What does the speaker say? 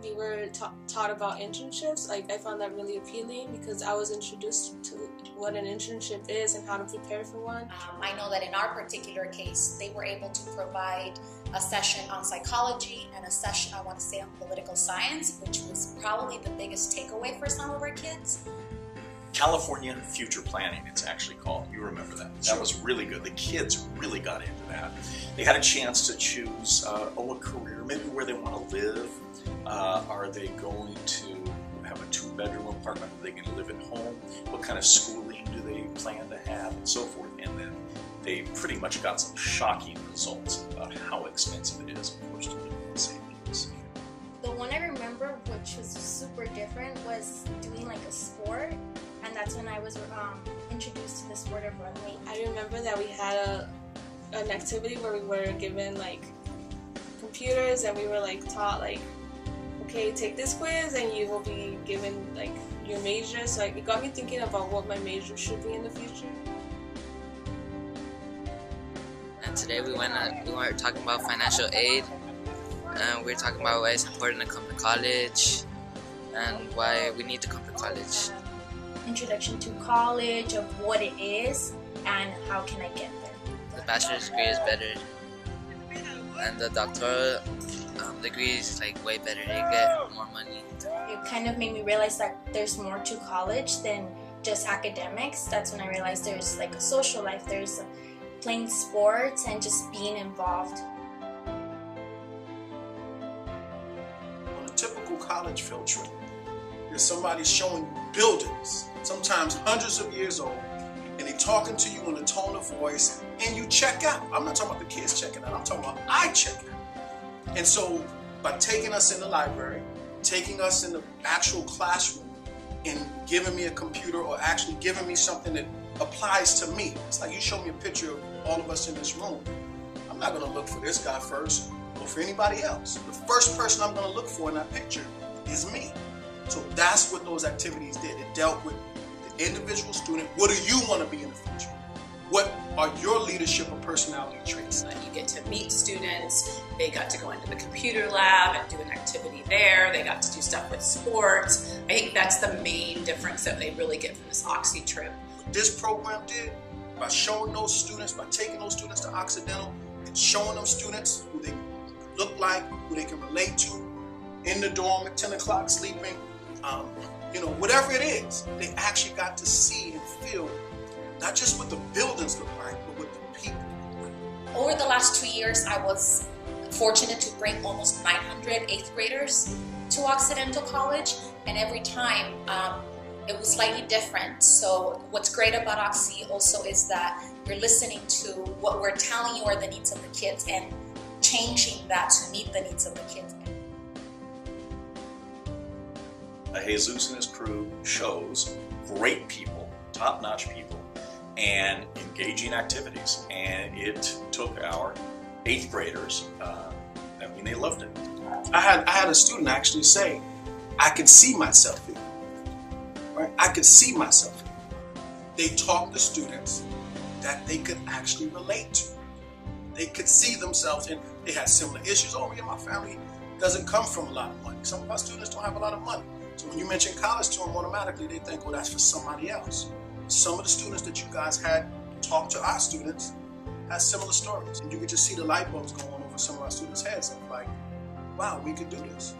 we were taught about internships. Like, I found that really appealing because I was introduced to what an internship is and how to prepare for one. I know that in our particular case, they were able to provide a session on psychology and a session, I want to say, on political science, which was probably the biggest takeaway for some of our kids. California Future Planning, it's actually called. You remember that. That was really good. The kids really got into that. They had a chance to choose a career, maybe where they want to live. Are they going to have a 2-bedroom apartment? Are they going to live at home? What kind of schooling do they plan to have, and so forth? And then they pretty much got some shocking results about how expensive it is, of course, to live in Los Angeles. The one I remember, which was super different, was doing like a sport, and that's when I was introduced to the sport of running. I remember that we had an activity where we were given like computers, and we were like taught like, okay, take this quiz and you will be given like your major. So it got me thinking about what my major should be in the future. And today we were talking about financial aid, and we were talking about why it's important to come to college and why we need to come to college. Introduction to college, of what it is and how can I get there. The bachelor's degree is better, and the doctoral degree is like way better. You get more money. It kind of made me realize that there's more to college than just academics. That's when I realized there's like a social life, there's playing sports and just being involved. On a typical college field trip, there's somebody showing you buildings, sometimes hundreds of years old, and they talking to you in a tone of voice, and you check out. I'm not talking about the kids checking out, I'm talking about I check out. And so by taking us in the library, taking us in the actual classroom, and giving me a computer or actually giving me something that applies to me. It's like you show me a picture of all of us in this room. I'm not gonna look for this guy first or for anybody else. The first person I'm gonna look for in that picture is me. So that's what those activities did. It dealt with the individual student. What do you want to be in the future? What are your leadership or personality traits? You get to meet students. They got to go into the computer lab and do an activity there. They got to do stuff with sports. I think that's the main difference that they really get from this Oxy trip. What this program did, by showing those students, by taking those students to Occidental and showing them students who they look like, who they can relate to, in the dorm at 10 o'clock sleeping, whatever it is, they actually got to see and feel not just what the buildings look like, but what the people look like. Over the last 2 years, I was fortunate to bring almost 900 8th graders to Occidental College, and every time it was slightly different. So what's great about Oxy also is that you're listening to what we're telling you are the needs of the kids and changing that to meet the needs of the kids. Jesus and his crew shows great people, top-notch people, and engaging activities. And it took our 8th graders, they loved it. I had a student actually say, I could see myself here. Right? I could see myself here. They taught the students that they could actually relate to. They could see themselves, and they had similar issues. Oh yeah, my family doesn't come from a lot of money. Some of our students don't have a lot of money. So when you mention college to them, automatically they think, well, that's for somebody else. Some of the students that you guys had talk to our students had similar stories. And you could just see the light bulbs going on over some of our students' heads. Of like, wow, we could do this.